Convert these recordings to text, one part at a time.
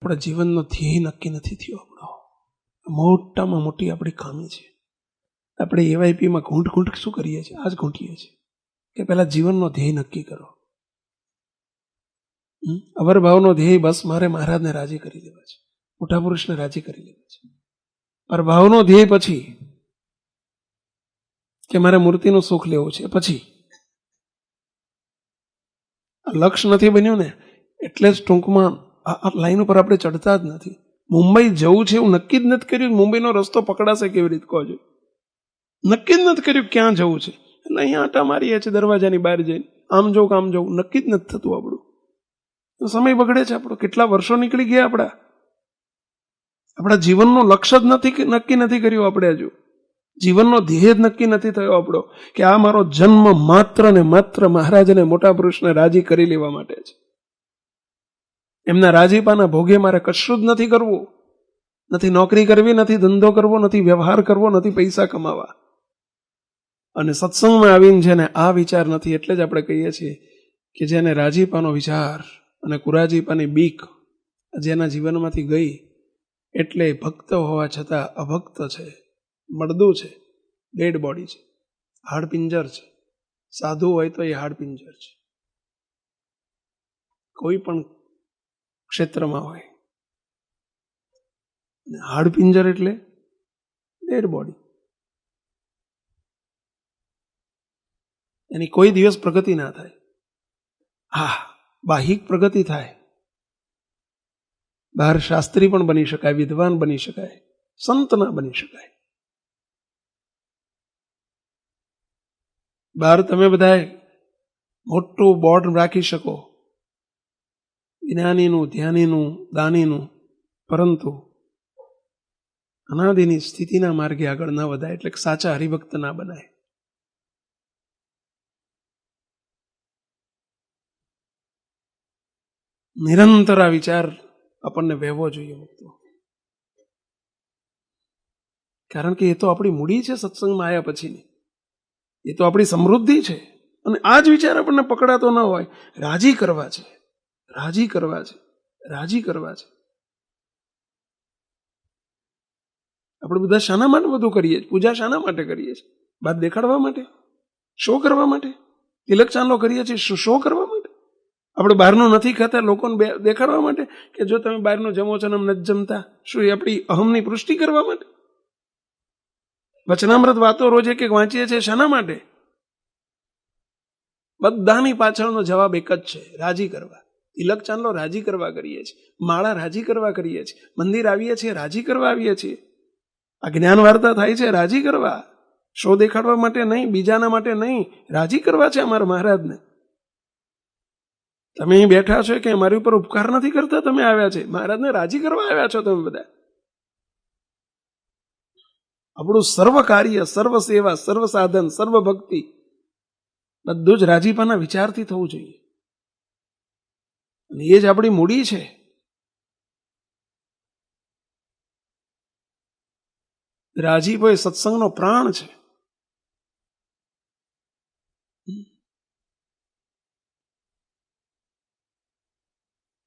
આપણા જીવનનો ધ્યેય નક્કી નથી થયો. આપણો મોટામાં મોટી આપણી ખામી છે. આપણે એવાયપીમાં ઘૂંટ શું કરીએ છીએ? આ જ ઘૂંટીએ છીએ કે પહેલાં જીવનનો ધ્યેય નક્કી કરો. અવરભાવનો ધ્યેય બસ મારે મહારાજને રાજી કરી લેવા છે, મોટા પુરુષને રાજી કરી લેવા છે. પરભાવનો ધ્યેય પછી કે મારે મૂર્તિનું સુખ લેવું છે, પછી લક્ષ્ય નથી બન્યું ને એટલે જ ટૂંકમાં આ લાઈન ઉપર આપણે ચડતા જ નથી. મુંબઈ જવું છે એવું નક્કી જ નથી કર્યું. મુંબઈનો રસ્તો પકડાશે કેવી રીતે કહો છો? નક્કી જ નથી કર્યું ક્યાં જવું છે. એટલે અહીંયા આટા મારીએ છીએ દરવાજાની બહાર જઈને, આમ જવું કે આમ જવું, નક્કી જ નથી થતું. આપણું સમય બગડે છે. આપણો કેટલા વર્ષો નીકળી ગયા. આપણા જીવનનું લક્ષ્ય જ નક્કી નથી કર્યું આપણે. હજુ જીવનનો ધ્યેય જ નક્કી નથી થયો આપણો કે આ મારો જન્મ માત્ર ને માત્ર મહારાજ અને મોટા પુરુષને રાજી કરી લેવા માટે છે. એમના રાજીપાના ભોગે મારે કશું જ નથી કરવું. નથી નોકરી કરવી, નથી ધંધો કરવો, નથી વ્યવહાર કરવો, નથી પૈસા કમાવા. અને સત્સંગમાં આવીને જેને આ વિચાર નથી, એટલે જ આપણે કહીએ છીએ કે જેને રાજીપાનો વિચાર અને કુરાજીપાની બીક જેના જીવનમાંથી ગઈ, એટલે ભક્ત હોવા છતાં અભક્ત છે, મળદું છે, ડેડ બોડી છે, હાડપિંજર છે. સાધુ હોય તો એ હાડપિંજર છે, કોઈ પણ ક્ષેત્રમાં હોય. હાડપિંજર એટલે ડેડ બોડી. એની કોઈ દિવસ પ્રગતિ ના થાય. હા, બાહિક પ્રગતિ થાય. બહાર શાસ્ત્રી પણ બની શકાય, વિદ્વાન બની શકાય, સંત ના બની શકાય. બહાર તમે બધા મોટું બોર્ડ રાખી શકો, જ્ઞાનીનું, ધ્યાનીનું, દાનીનું, પરંતુ અનાદિની સ્થિતિના માર્ગે આગળ ન વધાય, એટલે સાચા હરિભક્ત ના બનાય. નિરંતર આ વિચાર આપણને વહેવો જોઈએ મુક્તો. કારણ કે એ તો આપણી મૂડી છે સત્સંગમાં આવ્યા પછીની. એ તો આપણી સમૃદ્ધિ છે. અને આ જ વિચાર આપણને પકડાતો ન હોય. રાજી કરવા છે, રાજી કરવા છે, રાજી કરવા છે. આપણે બધા શાના માટે બધું કરીએ? પૂજા શાના માટે કરીએ છીએ? બાદ દેખાડવા માટે? શો કરવા માટે? તિલક ચાંદલો કરીએ છીએ શો કરવા માટે? આપણે બહારનું નથી ખાતા લોકોને દેખાડવા માટે કે જો તમે બહારનું જમો છો ને અમ નથી જમતા? શું એ આપણી અહમની પુષ્ટિ કરવા માટે? વચનામૃત વાતો રોજ એક વાંચીએ છીએ શાના માટે? બધાની પાછળનો જવાબ એક જ છે, રાજી કરવા. તિલક ચાંદલો રાજી કરવા કરીએ છીએ, માળા રાજી કરવા કરીએ છીએ, મંદિર આવીએ છીએ રાજી કરવા આવીએ છીએ. આ જ્ઞાન વાર્તા થાય છે રાજી કરવા, શો દેખાડવા માટે નહીં, બીજાના માટે નહીં, રાજી કરવા છે અમારા મહારાજને. તમે અહીં બેઠા છો કે અમારી ઉપર ઉપકાર નથી કરતા, તમે આવ્યા છે મહારાજને રાજી કરવા આવ્યા છો. તમે બધા આપણું સર્વ કાર્ય, સર્વ સેવા, સર્વ સાધન, સર્વ ભક્તિ બધું જ રાજીપાના વિચારથી થવું જોઈએ. અને એ જ આપણી મૂડી છે. રાજીપો એ સત્સંગનો પ્રાણ છે.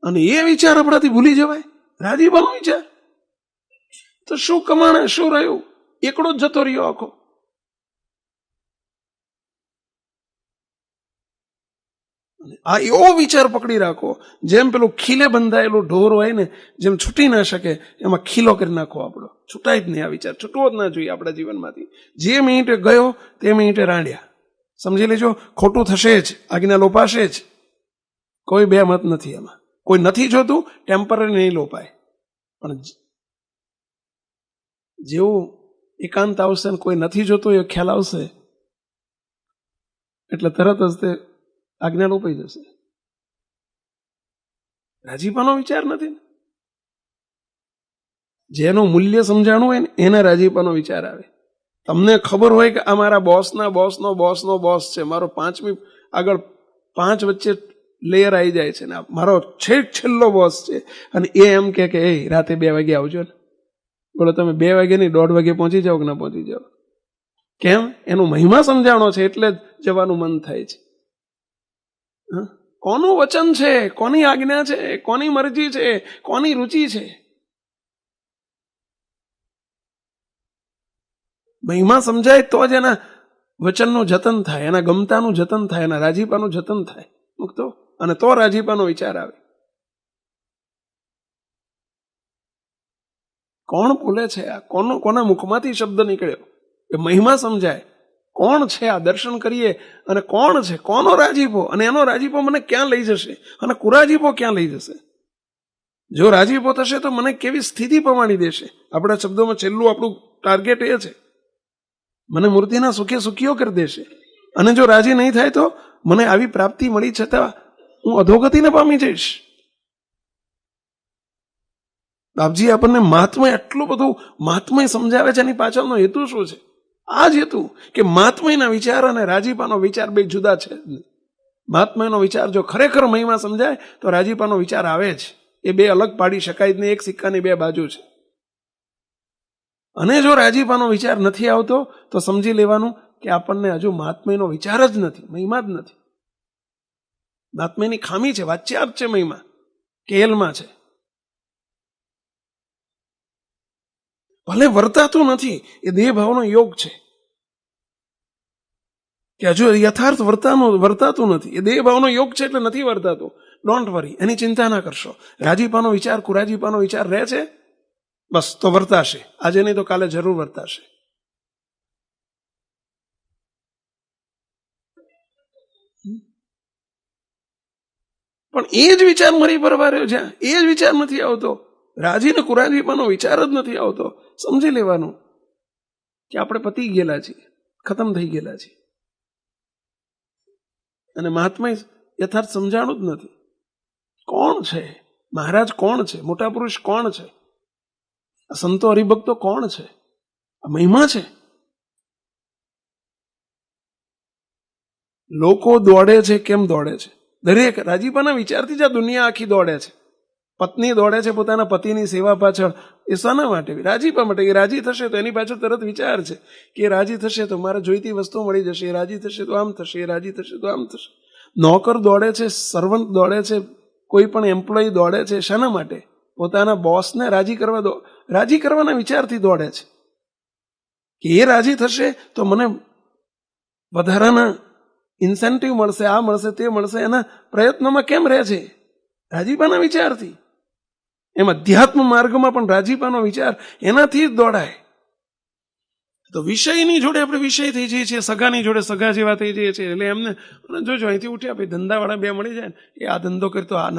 અને એ વિચાર આપણાથી ભૂલી જવાય. રાજીપાનો વિચાર તો શું કમાણે, શું રહ્યું? એકડો જ જતો રહ્યો આખો. આ એવો વિચાર પકડી રાખો, જેમ પેલું ખીલે બંધાયેલું ઢોર હોય ને, જેમ છૂટી ના શકે એમાં ખીલો કરી નાખો. આપણો છૂટાય જ નહીં. આ વિચાર છૂટવો જ ના જોઈએ આપણા જીવનમાંથી. જે મિનિટે ગયો તે મિનિટે રાંડ્યા. સમજી લેજો, ખોટું થશે જ, આજ્ઞા લોપાશે જ. કોઈ બે મત નથી એમાં. કોઈ નથી જોતું ટેમ્પરરી નહીં લોપાય, પણ જેવું એકાંત આવશે ને કોઈ નથી જોતું એ ખ્યાલ આવશે એટલે તરત જ તે આજ્ઞા લોપાઈ જશે. રાજીપાનો વિચાર નથી. જેનું મૂલ્ય સમજાણું હોય ને એને રાજીપાનો વિચાર આવે. તમને ખબર હોય કે આ મારા બોસના બોસનો બોસનો બોસ છે, મારો પાંચમી આગળ પાંચ વચ્ચે લેયર આવી જાય છે ને મારો છેલ્લો બોસ છે, અને એ એમ કે એ રાતે 2 વાગે આવજો ને. બોલો તમે 2 વાગે નહીં 1:30 વાગે પહોંચી જાઓ કે ના પહોંચી જાઓ? કેમ? એનું મહિમા સમજાણો છે એટલે જ જવાનું મન થાય છે. કોનું વચન છે, કોની આજ્ઞા છે, કોની મરજી છે, કોની રુચિ છે. મહિમા સમજાય તો જ એના વચનનું જતન થાય, એના ગમતાનું જતન થાય, એના રાજીપાનું જતન થાય મુક્તો, અને તો રાજીપાનો વિચાર આવે. કોણ બોલે છે આ? કોના મુખમાંથી શબ્દ નીકળ્યો? એ મહિમા સમજાય. કોણ છે આ? દર્શન કરીએ અને કોણ છે, કોનો રાજીપો, અને એનો રાજીપો મને ક્યાં લઈ જશે, અને કુરાજીપો ક્યાં લઈ જશે. જો રાજીપો થશે તો મને કેવી સ્થિતિ પમાડી દેશે. આપણા શબ્દોમાં છેલ્લું આપણું ટાર્ગેટ એ છે, મને મૂર્તિના સુખે સુખીઓ કરી દેશે. અને જો રાજી નહીં થાય તો મને આવી પ્રાપ્તિ મળી છતાં હું અધોગતિને પામી જઈશ. બાપજી આપણને મહાત્મય એટલું બધું મહાત્મય સમજાવે છે, એની પાછળનો હેતુ શું છે? આ જ હેતુ કે મહાત્મયના વિચાર અને રાજીપાનો વિચાર બે જુદા છે. મહાત્મયનો વિચાર જો ખરેખર મહિમા સમજાય તો રાજીપાનો વિચાર આવે જ. એ બે અલગ પાડી શકાય જ નહીં, એક સિક્કાની બે બાજુ છે. અને જો રાજીપાનો વિચાર નથી આવતો તો સમજી લેવાનું કે આપણને હજુ મહાત્મયનો વિચાર જ નથી, મહિમા જ નથી. મહાત્મયની ખામી છે, વાચ્યાર્થ છે, મહિમા કેલમાં છે. ભલે વર્તાતું નથી, એ દેહભાવનો યોગ છે કે હજુ યથાર્થ વર્તાતું નથી. એ દેહભાવનો યોગ છે એટલે નથી વર્તાતું. ડોન્ટ વરી, એની ચિંતા ના કરશો. રાજીપાનો વિચાર, કુરાજીપાનો વિચાર રહે છે, બસ તો વર્તાશે. આજે નહીં તો કાલે જરૂર વર્તાશે. પણ એ જ વિચાર મરી પરવાર્યો જ્યાં, એ જ વિચાર નથી આવતો, રાજી ને કુરાજીપાનો વિચાર જ નથી આવતો, સમજી લેવાનું કે આપણે પતી ગયેલા છીએ, ખતમ થઈ ગયેલા છીએ. અને મહાત્મા યથાર્થ સમજાણું જ નથી. કોણ છે મહારાજ? કોણ છે મોટા પુરુષ? કોણ છે આ સંતો હરિભક્તો? કોણ છે? આ મહિમા છે. લોકો દોડે છે, કેમ દોડે છે? દરેક રાજીપાના વિચારથી જ આ દુનિયા આખી દોડે છે. પત્ની દોડે છે પોતાના પતિની સેવા પાછળ. એ શાના માટે? રાજીપા માટે. એ રાજી થશે તો એની પાછળ તરત વિચાર છે કે રાજી થશે તો મારે જોઈતી વસ્તુ મળી જશે, એ રાજી થશે તો આમ થશે, એ રાજી થશે તો આમ થશે. નોકર દોડે છે, સર્વન્ટ દોડે છે, કોઈ પણ એમ્પ્લોય દોડે છે. શાના માટે? પોતાના બોસને રાજી કરવાના વિચારથી દોડે છે કે એ રાજી થશે તો મને વધારાના ઇન્સેન્ટિવ મળશે, આ મળશે, તે મળશે. એના પ્રયત્નોમાં કેમ રહે છે? રાજીપાના વિચારથી. એમ અધ્યાત્મ માર્ગમાં પણ રાજીપાનો વિચાર, એનાથી જ દોડાય. તો વિષયની જોડે આપણે વિષય થઈ જઈએ છીએ, સગાની જોડે સગા જેવા થઈ જઈએ છીએ. એટલે એમને જોજો, અહીંથી ઉઠ્યા પછી ધંધાવાળા બે મળી જાય ને, એ આ ધંધો કરતો આ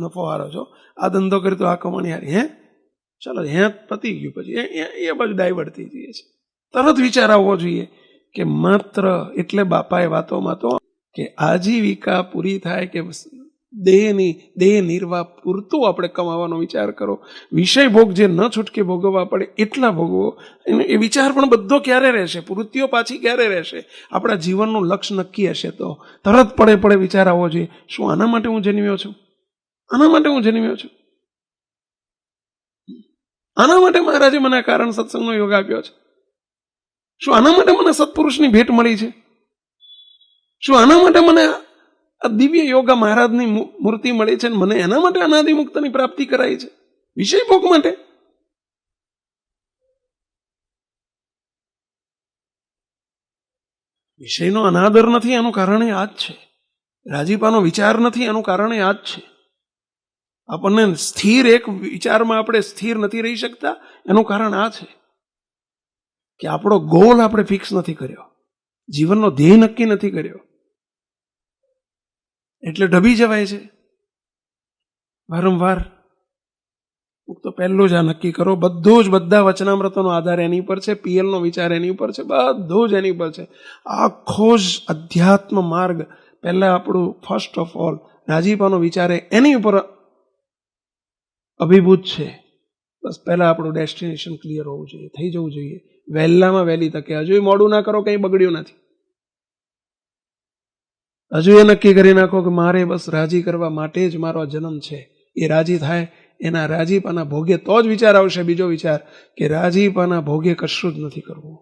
નફો હારો છો, આ ધંધો કરતો આ કમાણી હારી, હે ચાલો હે પતી ગયું. પછી એ બાજુ ડાયવર્ટ થઈ જઈએ છીએ. તરત વિચાર આવવો જોઈએ કે માત્ર એટલે બાપાએ વાતોમાં તો કે આજીવિકા પૂરી થાય કે દેહ નિર્વાહ પૂરતું આપણે કમાવાનો વિચાર કરો. વિષય ભોગ જે ન છૂટકે ભોગવવા પડે એટલા ભોગવો. એ વિચાર પણ બધો ક્યારે રહેશે? પૂર્તિઓ પાછી ક્યારે રહેશે? આપણા જીવનનું લક્ષ્ય નક્કી હશે તો તરત પડે વિચાર આવવો જોઈએ, શું આના માટે હું જન્મ્યો છું? આના માટે હું જન્મ્યો છું? આના માટે મહારાજે મને કારણ સત્સંગનો યોગ આપ્યો છે? શું આના માટે મને સત્પુરુષની ભેટ મળી છે? શું આના માટે મને આ દિવ્ય યોગા મહારાજની મૂર્તિ મળી છે? મને એના માટે અનાદિ મુક્તની પ્રાપ્તિ કરાઈ છે? વિષય ભોગ માટે? વિષયનો અનાદર નથી એનું કારણ આ જ છે. રાજીપાનો વિચાર નથી એનું કારણ આ જ છે. આપણને સ્થિર એક વિચારમાં આપણે સ્થિર નથી રહી શકતા એનું કારણ આ છે કે આપણો ગોલ આપણે ફિક્સ નથી કર્યો, જીવનનો ધ્યેય નક્કી નથી કર્યો, એટલે ડબી જવાય છે વારંવાર. તો પહેલું જ આ નક્કી કરો. બધું જ બધા વચનામૃતોનો આધાર એની ઉપર છે, પીએલનો વિચાર એની ઉપર છે, બધું જ એની ઉપર છે. આખો જ અધ્યાત્મ માર્ગ પહેલા આપણું ફર્સ્ટ ઓફ ઓલ રાજીપાનો વિચાર એની ઉપર અભિભૂત છે. બસ પહેલા આપણું ડેસ્ટિનેશન ક્લિયર હોવું જોઈએ, થઈ જવું જોઈએ વહેલામાં વહેલી તકે. હજુ મોડું ના કરો, કંઈ બગડ્યું નથી. હજુ એ નક્કી કરી નાખો કે મારે બસ રાજી કરવા માટે જ મારો જન્મ છે. એ રાજી થાય, એના રાજીપાના ભોગે તો જ વિચાર આવશે બીજો વિચાર કે રાજીપાના ભોગે કશું જ નથી કરવું.